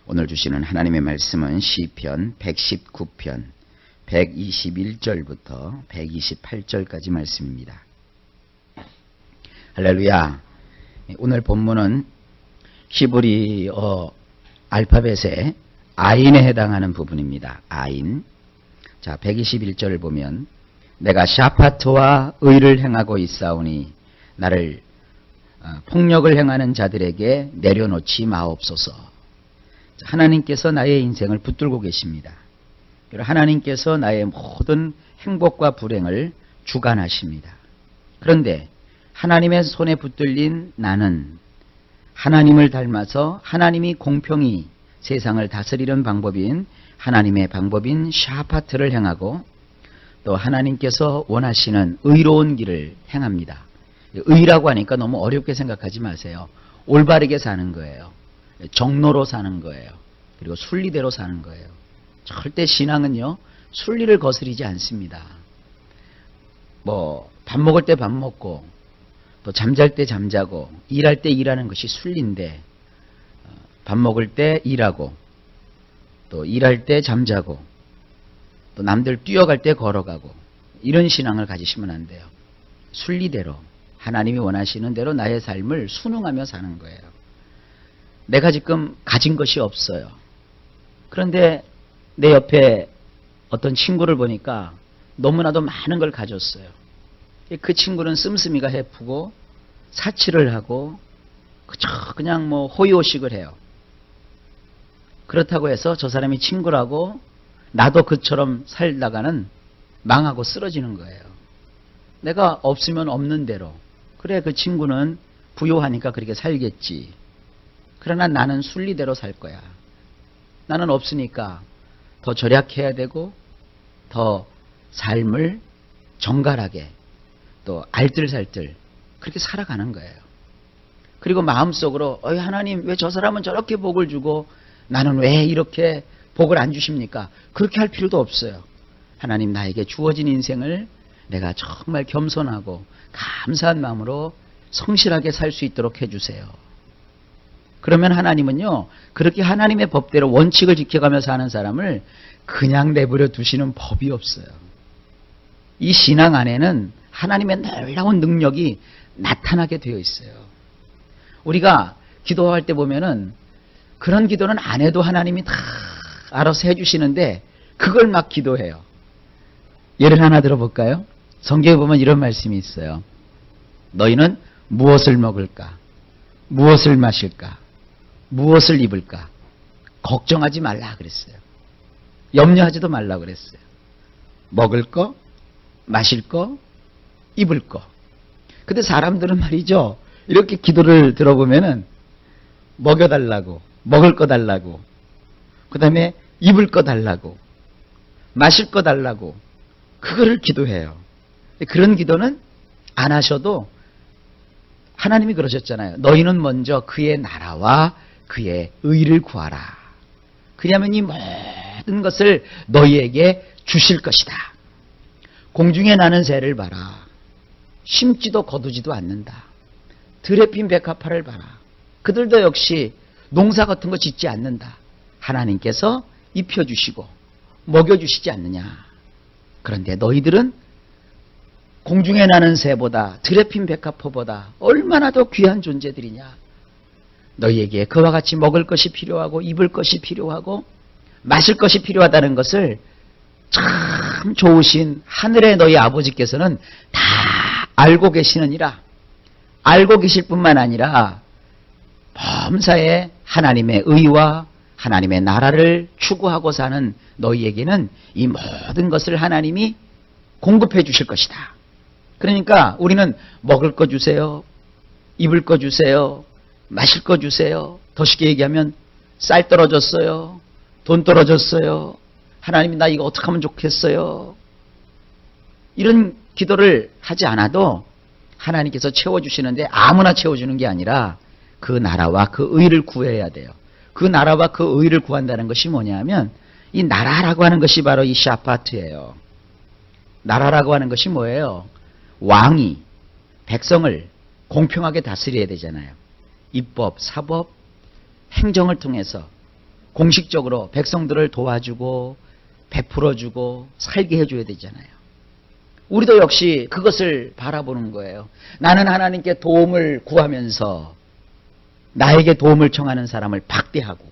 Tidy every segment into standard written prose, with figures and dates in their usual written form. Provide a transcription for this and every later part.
오늘 주시는 하나님의 말씀은 시편 119편 121절부터 128절까지 말씀입니다. 할렐루야. 오늘 본문은 히브리어 알파벳의 아인에 해당하는 부분입니다. 아인. 자, 121절을 보면 내가 샤파트와 의를 행하고 있사오니 나를 폭력을 행하는 자들에게 내려놓지 마옵소서. 하나님께서 나의 인생을 붙들고 계십니다. 하나님께서 나의 모든 행복과 불행을 주관하십니다. 그런데 하나님의 손에 붙들린 나는 하나님을 닮아서 하나님이 공평히 세상을 다스리는 방법인 하나님의 방법인 샤파트를 행하고 또 하나님께서 원하시는 의로운 길을 행합니다. 의라고 하니까 너무 어렵게 생각하지 마세요. 올바르게 사는 거예요. 정로로 사는 거예요. 그리고 순리대로 사는 거예요. 절대 신앙은요, 순리를 거스르지 않습니다. 밥 먹을 때 밥 먹고, 또 잠잘 때 잠자고, 일할 때 일하는 것이 순리인데, 밥 먹을 때 일하고, 또 일할 때 잠자고, 또 남들 뛰어갈 때 걸어가고, 이런 신앙을 가지시면 안 돼요. 순리대로, 하나님이 원하시는 대로 나의 삶을 순응하며 사는 거예요. 내가 지금 가진 것이 없어요. 그런데 내 옆에 어떤 친구를 보니까 너무나도 많은 걸 가졌어요. 그 친구는 씀씀이가 해프고 사치를 하고 그냥 호의호식을 해요. 그렇다고 해서 저 사람이 친구라고 나도 그처럼 살다가는 망하고 쓰러지는 거예요. 내가 없으면 없는 대로. 그래, 그 친구는 부유하니까 그렇게 살겠지. 그러나 나는 순리대로 살 거야. 나는 없으니까 더 절약해야 되고 더 삶을 정갈하게 또 알뜰살뜰 그렇게 살아가는 거예요. 그리고 마음속으로 하나님 왜 저 사람은 저렇게 복을 주고 나는 왜 이렇게 복을 안 주십니까? 그렇게 할 필요도 없어요. 하나님 나에게 주어진 인생을 내가 정말 겸손하고 감사한 마음으로 성실하게 살 수 있도록 해주세요. 그러면 하나님은요, 그렇게 하나님의 법대로 원칙을 지켜가며 사는 사람을 그냥 내버려 두시는 법이 없어요. 이 신앙 안에는 하나님의 놀라운 능력이 나타나게 되어 있어요. 우리가 기도할 때 보면은 그런 기도는 안 해도 하나님이 다 알아서 해주시는데 그걸 막 기도해요. 예를 하나 들어볼까요? 성경에 보면 이런 말씀이 있어요. 너희는 무엇을 먹을까? 무엇을 마실까? 무엇을 입을까? 걱정하지 말라 그랬어요. 염려하지도 말라 그랬어요. 먹을 거, 마실 거, 입을 거. 근데 사람들은 말이죠, 이렇게 기도를 들어보면은 먹여달라고, 먹을 거 달라고, 그 다음에 입을 거 달라고, 마실 거 달라고, 그거를 기도해요. 그런 기도는 안 하셔도 하나님이 그러셨잖아요. 너희는 먼저 그의 나라와 그의 의를 구하라. 그러면 이 모든 것을 너희에게 주실 것이다. 공중에 나는 새를 봐라. 심지도 거두지도 않는다. 들에 핀 백합화를 봐라. 그들도 역시 농사 같은 거 짓지 않는다. 하나님께서 입혀주시고 먹여주시지 않느냐. 그런데 너희들은 공중에 나는 새보다 들에 핀 백합화보다 얼마나 더 귀한 존재들이냐. 너희에게 그와 같이 먹을 것이 필요하고 입을 것이 필요하고 마실 것이 필요하다는 것을 참 좋으신 하늘의 너희 아버지께서는 다 알고 계시느니라. 알고 계실 뿐만 아니라 범사에 하나님의 의와 하나님의 나라를 추구하고 사는 너희에게는 이 모든 것을 하나님이 공급해 주실 것이다. 그러니까 우리는 먹을 거 주세요. 입을 거 주세요. 마실 거 주세요. 더 쉽게 얘기하면 쌀 떨어졌어요. 돈 떨어졌어요. 하나님 나 이거 어떻게 하면 좋겠어요. 이런 기도를 하지 않아도 하나님께서 채워주시는데 아무나 채워주는 게 아니라 그 나라와 그 의를 구해야 돼요. 그 나라와 그 의를 구한다는 것이 뭐냐면 이 나라라고 하는 것이 바로 이 샤파트예요. 나라라고 하는 것이 뭐예요? 왕이 백성을 공평하게 다스려야 되잖아요. 입법, 사법, 행정을 통해서 공식적으로 백성들을 도와주고 베풀어주고 살게 해줘야 되잖아요. 우리도 역시 그것을 바라보는 거예요. 나는 하나님께 도움을 구하면서 나에게 도움을 청하는 사람을 박대하고,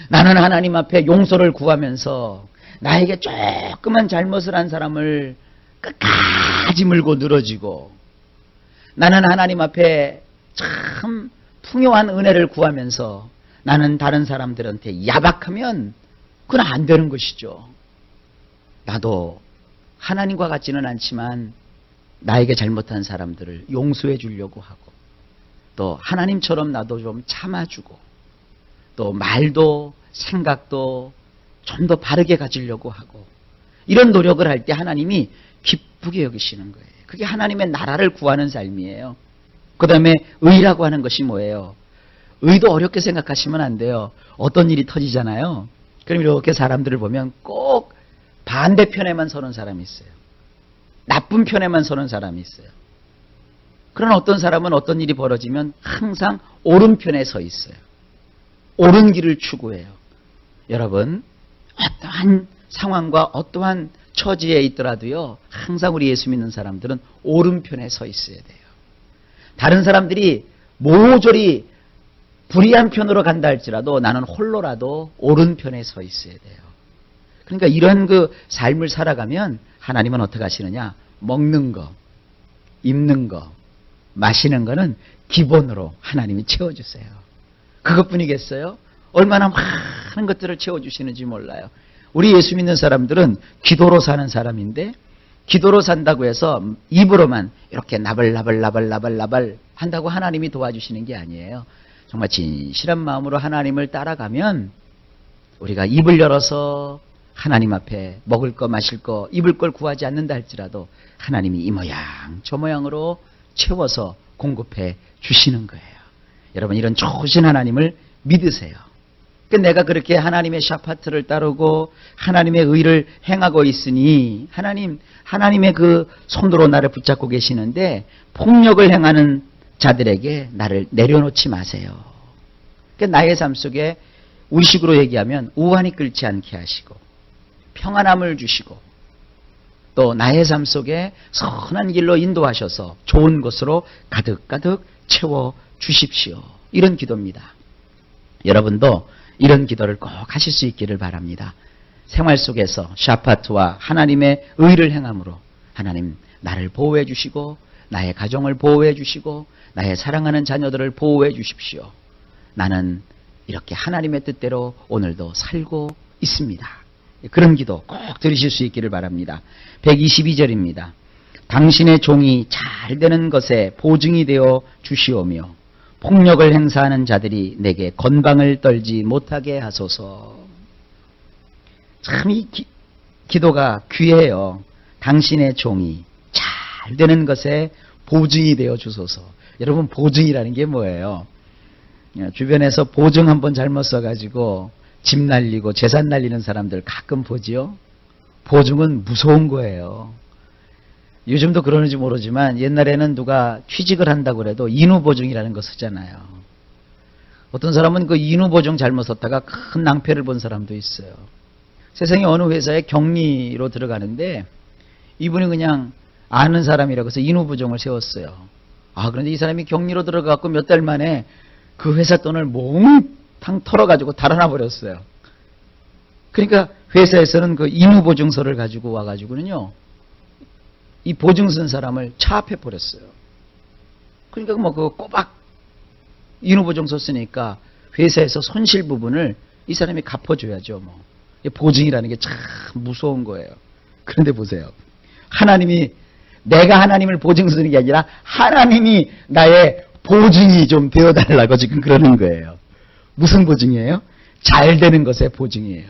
나는 하나님 앞에 용서를 구하면서 나에게 조그만 잘못을 한 사람을 끝까지 물고 늘어지고, 나는 하나님 앞에 참 풍요한 은혜를 구하면서 나는 다른 사람들한테 야박하면 그건 안 되는 것이죠. 나도 하나님과 같지는 않지만 나에게 잘못한 사람들을 용서해 주려고 하고, 또 하나님처럼 나도 좀 참아주고, 또 말도 생각도 좀 더 바르게 가지려고 하고, 이런 노력을 할 때 하나님이 기쁘게 여기시는 거예요. 그게 하나님의 나라를 구하는 삶이에요. 그 다음에 의라고 하는 것이 뭐예요? 의도 어렵게 생각하시면 안 돼요. 어떤 일이 터지잖아요. 그럼 이렇게 사람들을 보면 꼭 반대편에만 서는 사람이 있어요. 나쁜 편에만 서는 사람이 있어요. 그러나 어떤 사람은 어떤 일이 벌어지면 항상 오른편에 서 있어요. 옳은 길을 추구해요. 여러분, 어떠한 상황과 어떠한 처지에 있더라도요, 항상 우리 예수 믿는 사람들은 오른편에 서 있어야 돼요. 다른 사람들이 모조리 불의한 편으로 간다 할지라도 나는 홀로라도 오른편에 서 있어야 돼요. 그러니까 이런 그 삶을 살아가면 하나님은 어떻게 하시느냐? 먹는 거, 입는 거, 마시는 거는 기본으로 하나님이 채워주세요. 그것뿐이겠어요? 얼마나 많은 것들을 채워주시는지 몰라요. 우리 예수 믿는 사람들은 기도로 사는 사람인데, 기도로 산다고 해서 입으로만 이렇게 나발나발 한다고 하나님이 도와주시는 게 아니에요. 정말 진실한 마음으로 하나님을 따라가면 우리가 입을 열어서 하나님 앞에 먹을 거 마실 거 입을 걸 구하지 않는다 할지라도 하나님이 이 모양 저 모양으로 채워서 공급해 주시는 거예요. 여러분, 이런 좋으신 하나님을 믿으세요. 내가 그렇게 하나님의 샤파트를 따르고 하나님의 의를 행하고 있으니 하나님의 그 손으로 나를 붙잡고 계시는데, 폭력을 행하는 자들에게 나를 내려놓지 마세요. 나의 삶 속에 우리식으로 얘기하면 우환이 끓지 않게 하시고 평안함을 주시고, 또 나의 삶 속에 선한 길로 인도하셔서 좋은 것으로 가득가득 채워 주십시오. 이런 기도입니다. 여러분도 이런 기도를 꼭 하실 수 있기를 바랍니다. 생활 속에서 샤파트와 하나님의 의를 행함으로 하나님 나를 보호해 주시고, 나의 가정을 보호해 주시고, 나의 사랑하는 자녀들을 보호해 주십시오. 나는 이렇게 하나님의 뜻대로 오늘도 살고 있습니다. 그런 기도 꼭 들으실 수 있기를 바랍니다. 122절입니다. 당신의 종이 잘 되는 것에 보증이 되어 주시오며 폭력을 행사하는 자들이 내게 건방을 떨지 못하게 하소서. 참 이 기도가 귀해요. 당신의 종이 잘 되는 것에 보증이 되어 주소서. 여러분, 보증이라는 게 뭐예요? 주변에서 보증 한번 잘못 써가지고 집 날리고 재산 날리는 사람들 가끔 보지요. 보증은 무서운 거예요. 요즘도 그러는지 모르지만 옛날에는 누가 취직을 한다고 해도 인후보증이라는 거 쓰잖아요. 어떤 사람은 그 인후보증 잘못 썼다가 큰 낭패를 본 사람도 있어요. 세상에 어느 회사에 격리로 들어가는데 이분이 그냥 아는 사람이라고 해서 인후보증을 세웠어요. 그런데 이 사람이 격리로 들어가고 몇 달 만에 그 회사 돈을 몽탕 털어가지고 달아나 버렸어요. 그러니까 회사에서는 그 인후보증서를 가지고 와가지고는요, 이 보증 쓴 사람을 차압해 버렸어요. 그러니까 뭐 그 꼬박 인후보증서 쓰니까 회사에서 손실 부분을 이 사람이 갚아줘야죠. 뭐 보증이라는 게 참 무서운 거예요. 그런데 보세요. 하나님이, 내가 하나님을 보증 쓰는 게 아니라 하나님이 나의 보증이 좀 되어달라고 지금 그러는 거예요. 무슨 보증이에요? 잘 되는 것의 보증이에요.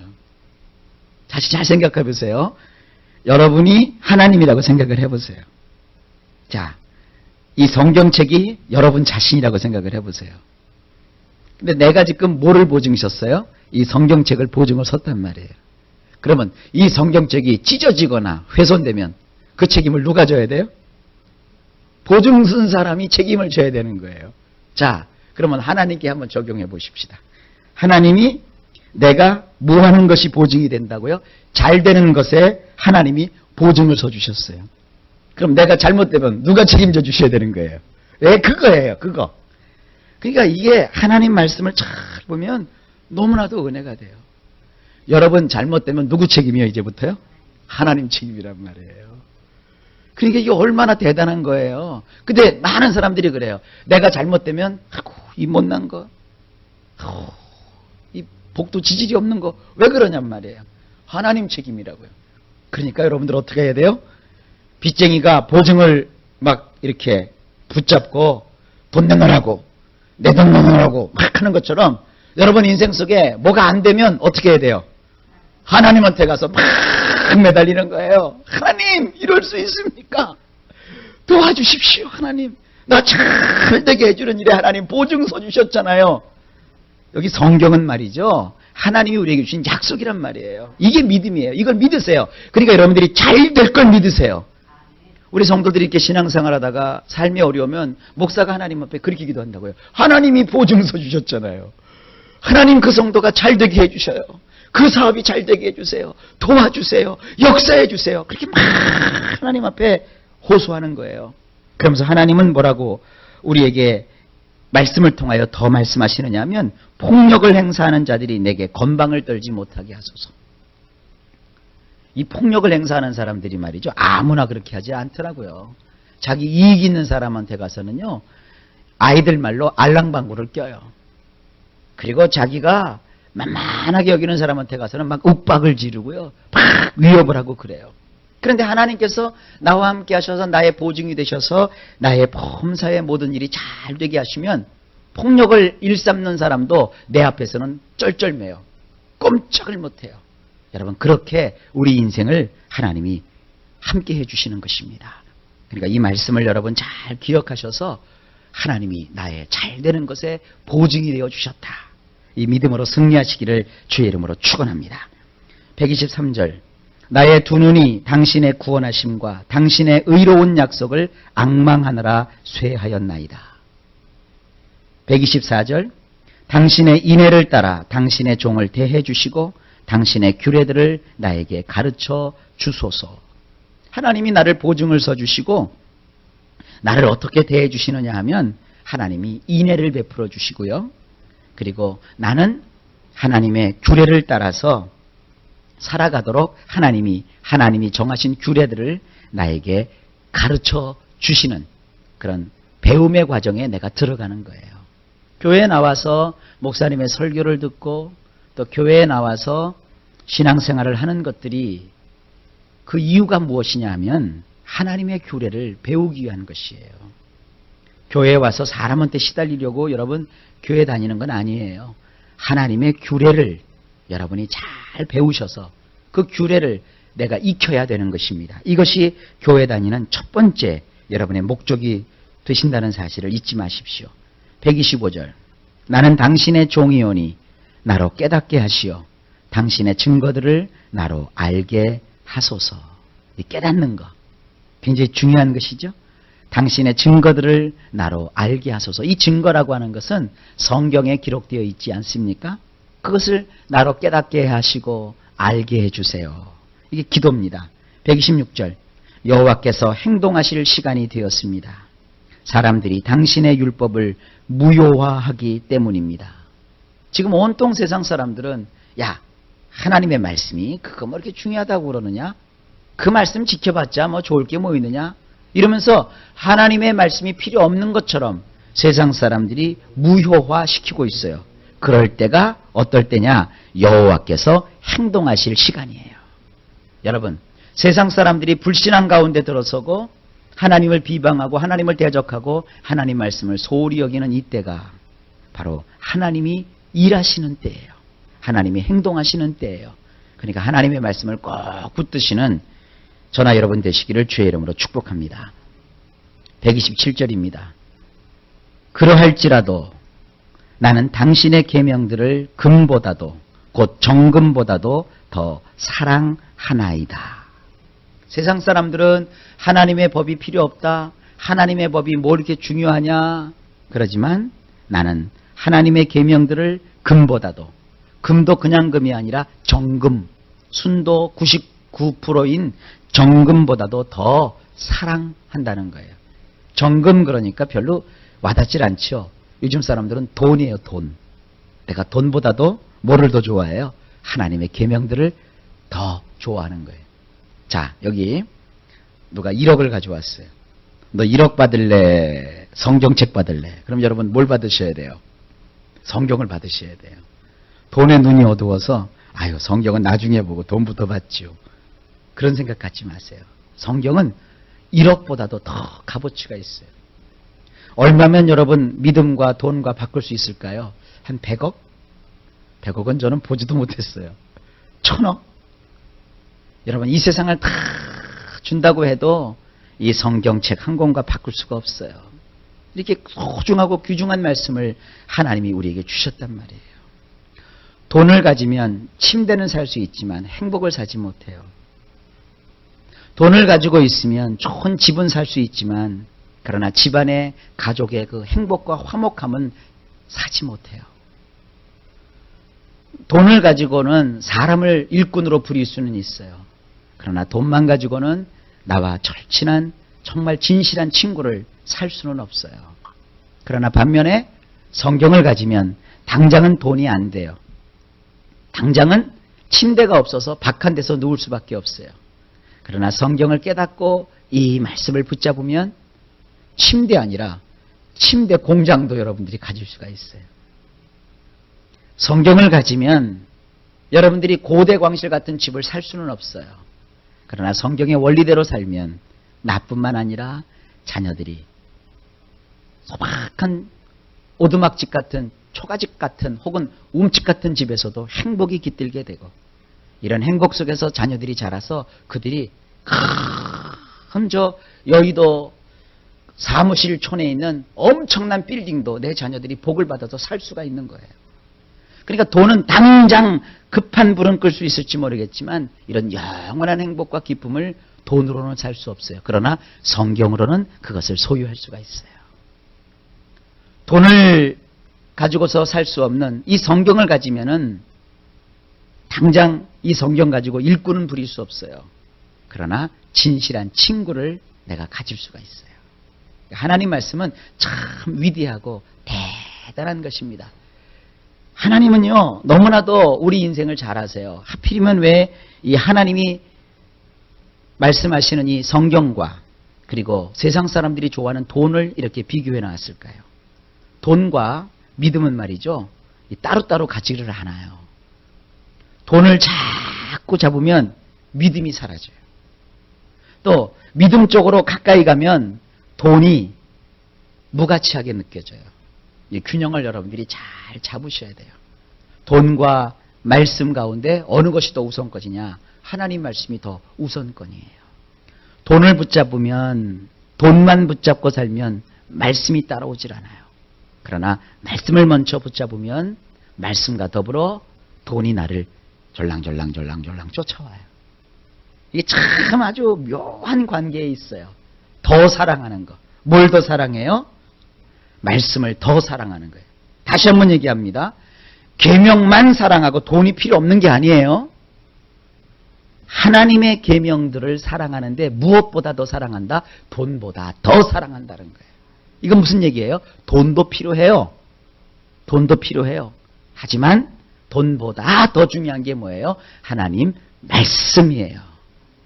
다시 잘 생각해 보세요. 여러분이 하나님이라고 생각을 해보세요. 자, 이 성경책이 여러분 자신이라고 생각을 해보세요. 근데 내가 지금 뭐를 보증하셨어요? 이 성경책을 보증을 섰단 말이에요. 그러면 이 성경책이 찢어지거나 훼손되면 그 책임을 누가 져야 돼요? 보증 쓴 사람이 책임을 져야 되는 거예요. 자, 그러면 하나님께 한번 적용해 보십시다. 하나님이 내가 뭐 하는 것이 보증이 된다고요? 잘 되는 것에 하나님이 보증을 서주셨어요. 그럼 내가 잘못되면 누가 책임져 주셔야 되는 거예요? 왜? 그거예요, 그거. 그러니까 이게 하나님 말씀을 잘 보면 너무나도 은혜가 돼요. 여러분 잘못되면 누구 책임이에요, 이제부터요? 하나님 책임이란 말이에요. 그러니까 이게 얼마나 대단한 거예요. 근데 많은 사람들이 그래요. 내가 잘못되면, 아이고, 이 못난 거, 아이고, 이 복도 지질이 없는 거, 왜 그러냔 말이에요. 하나님 책임이라고요. 그러니까 여러분들 어떻게 해야 돼요? 빚쟁이가 보증을 막 이렇게 붙잡고 돈 내놓으라고, 내 돈 내놓으라고 막 하는 것처럼 여러분 인생 속에 뭐가 안 되면 어떻게 해야 돼요? 하나님한테 가서 막 매달리는 거예요. 하나님, 이럴 수 있습니까? 도와주십시오, 하나님. 나 잘 되게 해주는 일에 하나님 보증서 주셨잖아요. 여기 성경은 말이죠, 하나님이 우리에게 주신 약속이란 말이에요. 이게 믿음이에요. 이걸 믿으세요. 그러니까 여러분들이 잘 될 걸 믿으세요. 우리 성도들이 이렇게 신앙생활 하다가 삶이 어려우면 목사가 하나님 앞에 그렇게 기도한다고요. 하나님이 보증서 주셨잖아요. 하나님, 그 성도가 잘 되게 해주셔요. 그 사업이 잘 되게 해주세요. 도와주세요. 역사해 주세요. 그렇게 막 하나님 앞에 호소하는 거예요. 그러면서 하나님은 뭐라고 우리에게 말씀을 통하여 더 말씀하시느냐 하면, 폭력을 행사하는 자들이 내게 건방을 떨지 못하게 하소서. 이 폭력을 행사하는 사람들이 말이죠, 아무나 그렇게 하지 않더라고요. 자기 이익 있는 사람한테 가서는요, 아이들 말로 알랑방구를 껴요. 그리고 자기가 만만하게 여기는 사람한테 가서는 막 윽박을 지르고요, 막 위협을 하고 그래요. 그런데 하나님께서 나와 함께 하셔서 나의 보증이 되셔서 나의 범사의 모든 일이 잘 되게 하시면, 폭력을 일삼는 사람도 내 앞에서는 쩔쩔매요. 꼼짝을 못해요. 여러분, 그렇게 우리 인생을 하나님이 함께 해주시는 것입니다. 그러니까 이 말씀을 여러분 잘 기억하셔서 하나님이 나의 잘 되는 것에 보증이 되어 주셨다, 이 믿음으로 승리하시기를 주의 이름으로 축원합니다. 123절, 나의 두 눈이 당신의 구원하심과 당신의 의로운 약속을 앙망하느라 쇠하였나이다. 124절, 당신의 인애를 따라 당신의 종을 대해 주시고 당신의 규례들을 나에게 가르쳐 주소서. 하나님이 나를 보증을 서주시고 나를 어떻게 대해 주시느냐 하면, 하나님이 인애를 베풀어 주시고요, 그리고 나는 하나님의 규례를 따라서 살아가도록 하나님이 정하신 규례들을 나에게 가르쳐 주시는 그런 배움의 과정에 내가 들어가는 거예요. 교회에 나와서 목사님의 설교를 듣고 또 교회에 나와서 신앙생활을 하는 것들이, 그 이유가 무엇이냐 하면 하나님의 규례를 배우기 위한 것이에요. 교회에 와서 사람한테 시달리려고 여러분 교회 다니는 건 아니에요. 하나님의 규례를 여러분이 잘 배우셔서 그 규례를 내가 익혀야 되는 것입니다. 이것이 교회 다니는 첫 번째 여러분의 목적이 되신다는 사실을 잊지 마십시오. 125절, 나는 당신의 종이오니 나로 깨닫게 하시어 당신의 증거들을 나로 알게 하소서. 이 깨닫는 거 굉장히 중요한 것이죠. 당신의 증거들을 나로 알게 하소서. 이 증거라고 하는 것은 성경에 기록되어 있지 않습니까? 그것을 나로 깨닫게 하시고 알게 해주세요. 이게 기도입니다. 126절, 여호와께서 행동하실 시간이 되었습니다. 사람들이 당신의 율법을 무효화하기 때문입니다. 지금 온통 세상 사람들은, 야, 하나님의 말씀이 그거 뭐 이렇게 중요하다고 그러느냐? 그 말씀 지켜봤자 뭐 좋을 게 뭐 있느냐? 이러면서 하나님의 말씀이 필요 없는 것처럼 세상 사람들이 무효화시키고 있어요. 그럴 때가 어떨 때냐? 여호와께서 행동하실 시간이에요. 여러분, 세상 사람들이 불신앙 가운데 들어서고 하나님을 비방하고 하나님을 대적하고 하나님 말씀을 소홀히 여기는 이때가 바로 하나님이 일하시는 때예요. 하나님이 행동하시는 때예요. 그러니까 하나님의 말씀을 꼭 붙드시는 저나 여러분 되시기를 주의 이름으로 축복합니다. 127절입니다. 그러할지라도 나는 당신의 계명들을 금보다도 곧 정금보다도 더 사랑하나이다. 세상 사람들은 하나님의 법이 필요 없다, 하나님의 법이 뭐 이렇게 중요하냐, 그러지만 나는 하나님의 계명들을 금보다도, 금도 그냥 금이 아니라 정금, 순도 99%인 정금보다도 더 사랑한다는 거예요. 정금 그러니까 별로 와닿질 않죠. 요즘 사람들은 돈이에요, 돈. 내가 돈보다도 뭐를 더 좋아해요? 하나님의 계명들을 더 좋아하는 거예요. 자, 여기 누가 1억을 가져왔어요. 너 1억 받을래? 성경책 받을래? 그럼 여러분 뭘 받으셔야 돼요? 성경을 받으셔야 돼요. 돈에 눈이 어두워서 아유 성경은 나중에 보고 돈부터 받지요. 그런 생각 갖지 마세요. 성경은 1억보다도 더 값어치가 있어요. 얼마면 여러분 믿음과 돈과 바꿀 수 있을까요? 한 100억? 100억은 저는 보지도 못했어요. 1000억? 여러분 이 세상을 다 준다고 해도 이 성경책 한 권과 바꿀 수가 없어요. 이렇게 소중하고 귀중한 말씀을 하나님이 우리에게 주셨단 말이에요. 돈을 가지면 침대는 살 수 있지만 행복을 사지 못해요. 돈을 가지고 있으면 좋은 집은 살 수 있지만 그러나 집안의 가족의 그 행복과 화목함은 사지 못해요. 돈을 가지고는 사람을 일꾼으로 부릴 수는 있어요. 그러나 돈만 가지고는 나와 절친한 정말 진실한 친구를 살 수는 없어요. 그러나 반면에 성경을 가지면 당장은 돈이 안 돼요. 당장은 침대가 없어서 박한 데서 누울 수밖에 없어요. 그러나 성경을 깨닫고 이 말씀을 붙잡으면 침대 아니라 침대 공장도 여러분들이 가질 수가 있어요. 성경을 가지면 여러분들이 고대 광실 같은 집을 살 수는 없어요. 그러나 성경의 원리대로 살면 나뿐만 아니라 자녀들이 소박한 오두막집 같은 초가집 같은 혹은 움집 같은 집에서도 행복이 깃들게 되고 이런 행복 속에서 자녀들이 자라서 그들이 큰 저 여의도 사무실촌에 있는 엄청난 빌딩도 내 자녀들이 복을 받아서 살 수가 있는 거예요. 그러니까 돈은 당장 급한 불은 끌 수 있을지 모르겠지만 이런 영원한 행복과 기쁨을 돈으로는 살 수 없어요. 그러나 성경으로는 그것을 소유할 수가 있어요. 돈을 가지고서 살 수 없는 이 성경을 가지면은 당장 이 성경 가지고 일꾼은 부릴 수 없어요. 그러나 진실한 친구를 내가 가질 수가 있어요. 하나님 말씀은 참 위대하고 대단한 것입니다. 하나님은요 너무나도 우리 인생을 잘 아세요. 하필이면 왜 이 하나님이 말씀하시는 이 성경과 그리고 세상 사람들이 좋아하는 돈을 이렇게 비교해 놨을까요? 돈과 믿음은 말이죠 따로따로 가지를 않아요. 돈을 자꾸 잡으면 믿음이 사라져요. 또 믿음 쪽으로 가까이 가면 돈이 무가치하게 느껴져요. 이 균형을 여러분들이 잘 잡으셔야 돼요. 돈과 말씀 가운데 어느 것이 더 우선권이냐? 하나님 말씀이 더 우선권이에요. 돈을 붙잡으면 돈만 붙잡고 살면 말씀이 따라오질 않아요. 그러나 말씀을 먼저 붙잡으면 말씀과 더불어 돈이 나를 졸랑졸랑 쫓아와요. 이게 참 아주 묘한 관계에 있어요. 더 사랑하는 거. 뭘 더 사랑해요? 말씀을 더 사랑하는 거예요. 다시 한번 얘기합니다. 계명만 사랑하고 돈이 필요 없는 게 아니에요. 하나님의 계명들을 사랑하는데 무엇보다 더 사랑한다? 돈보다 더 사랑한다는 거예요. 이건 무슨 얘기예요? 돈도 필요해요. 돈도 필요해요. 하지만 돈보다 더 중요한 게 뭐예요? 하나님 말씀이에요.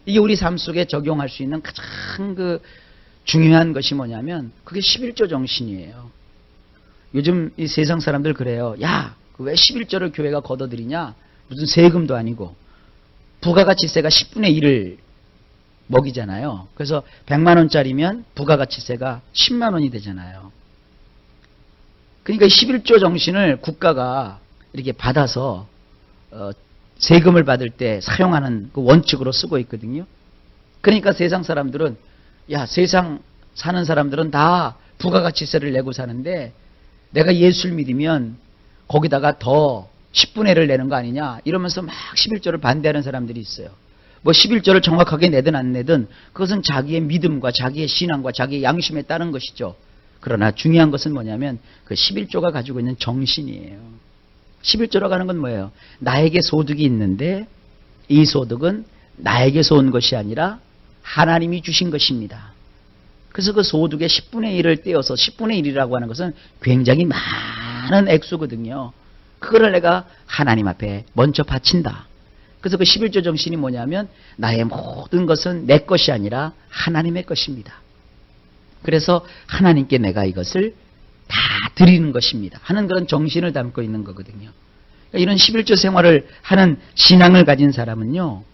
이게 우리 삶 속에 적용할 수 있는 가장 중요한 것이 뭐냐면 그게 11조 정신이에요. 요즘 이 세상 사람들 그래요. 야, 왜 11조를 교회가 걷어들이냐? 무슨 세금도 아니고 부가가치세가 10분의 1을 먹이잖아요. 그래서 100만 원짜리면 부가가치세가 10만 원이 되잖아요. 그러니까 11조 정신을 국가가 이렇게 받아서 세금을 받을 때 사용하는 그 원칙으로 쓰고 있거든요. 그러니까 세상 사람들은 야, 세상 사는 사람들은 다 부가가치세를 내고 사는데 내가 예수를 믿으면 거기다가 더 10분의 1을 내는 거 아니냐 이러면서 막 11조를 반대하는 사람들이 있어요. 뭐 11조를 정확하게 내든 안 내든 그것은 자기의 믿음과 자기의 신앙과 자기의 양심에 따른 것이죠. 그러나 중요한 것은 뭐냐면 그 11조가 가지고 있는 정신이에요. 11조라고 하는 건 뭐예요? 나에게 소득이 있는데 이 소득은 나에게서 온 것이 아니라 하나님이 주신 것입니다. 그래서 그 소득의 10분의 1을 떼어서 10분의 1이라고 하는 것은 굉장히 많은 액수거든요. 그거를 내가 하나님 앞에 먼저 바친다. 그래서 그 11조 정신이 뭐냐면 나의 모든 것은 내 것이 아니라 하나님의 것입니다. 그래서 하나님께 내가 이것을 다 드리는 것입니다 하는 그런 정신을 담고 있는 거거든요. 그러니까 이런 11조 생활을 하는 신앙을 가진 사람은요,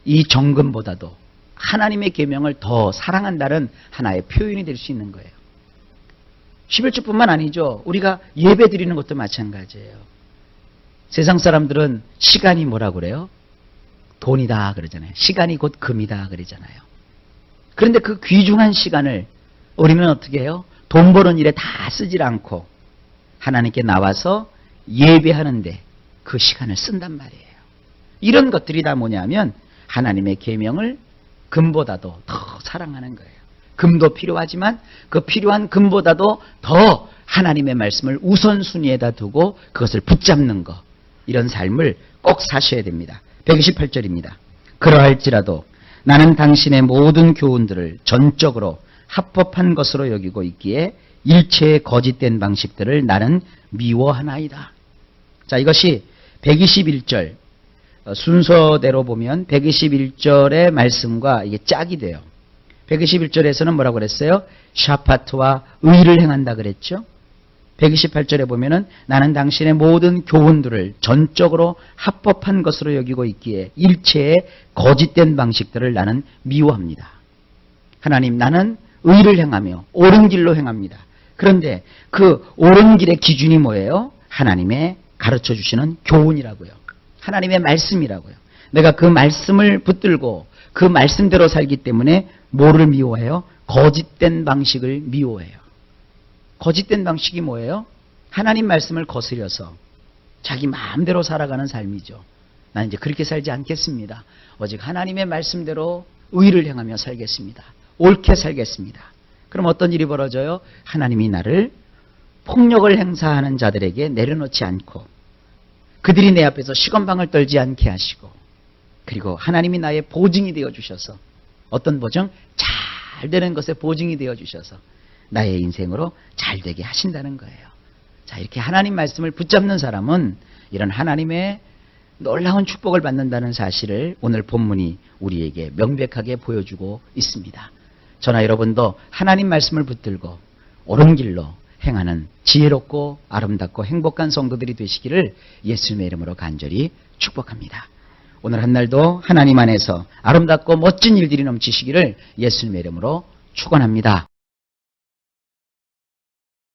이 정금보다도 하나님의 계명을 더 사랑한다는 하나의 표현이 될 수 있는 거예요. 11조뿐만 아니죠. 우리가 예배 드리는 것도 마찬가지예요. 세상 사람들은 시간이 뭐라고 그래요? 돈이다 그러잖아요. 시간이 곧 금이다 그러잖아요. 그런데 그 귀중한 시간을 우리는 어떻게 해요? 돈 버는 일에 다 쓰질 않고 하나님께 나와서 예배하는데 그 시간을 쓴단 말이에요. 이런 것들이 다 뭐냐면 하나님의 계명을 금보다도 더 사랑하는 거예요. 금도 필요하지만 그 필요한 금보다도 더 하나님의 말씀을 우선순위에다 두고 그것을 붙잡는 것, 이런 삶을 꼭 사셔야 됩니다. 128절입니다. 그러할지라도 나는 당신의 모든 교훈들을 전적으로 합법한 것으로 여기고 있기에 일체의 거짓된 방식들을 나는 미워하나이다. 자, 이것이 121절 순서대로 보면 121절의 말씀과 이게 짝이 돼요. 121절에서는 뭐라고 그랬어요? 샤파트와 의를 행한다 그랬죠. 128절에 보면은 나는 당신의 모든 교훈들을 전적으로 합법한 것으로 여기고 있기에 일체의 거짓된 방식들을 나는 미워합니다. 하나님, 나는 의를 행하며 옳은 길로 행합니다. 그런데 그 옳은 길의 기준이 뭐예요? 하나님의 가르쳐 주시는 교훈이라고요. 하나님의 말씀이라고요. 내가 그 말씀을 붙들고 그 말씀대로 살기 때문에 뭐를 미워해요? 거짓된 방식을 미워해요. 거짓된 방식이 뭐예요? 하나님 말씀을 거스려서 자기 마음대로 살아가는 삶이죠. 난 이제 그렇게 살지 않겠습니다. 오직 하나님의 말씀대로 의를 행하며 살겠습니다. 옳게 살겠습니다. 그럼 어떤 일이 벌어져요? 하나님이 나를 폭력을 행사하는 자들에게 내려놓지 않고 그들이 내 앞에서 시건방을 떨지 않게 하시고, 그리고 하나님이 나의 보증이 되어주셔서, 어떤 보증? 잘 되는 것에 보증이 되어주셔서 나의 인생으로 잘 되게 하신다는 거예요. 자, 이렇게 하나님 말씀을 붙잡는 사람은 이런 하나님의 놀라운 축복을 받는다는 사실을 오늘 본문이 우리에게 명백하게 보여주고 있습니다. 저나 여러분도 하나님 말씀을 붙들고 옳은 길로 행하는 지혜롭고 아름답고 행복한 성도들이 되시기를 예수님의 이름으로 간절히 축복합니다. 오늘 한 날도 하나님 안에서 아름답고 멋진 일들이 넘치시기를 예수님의 이름으로 축원합니다.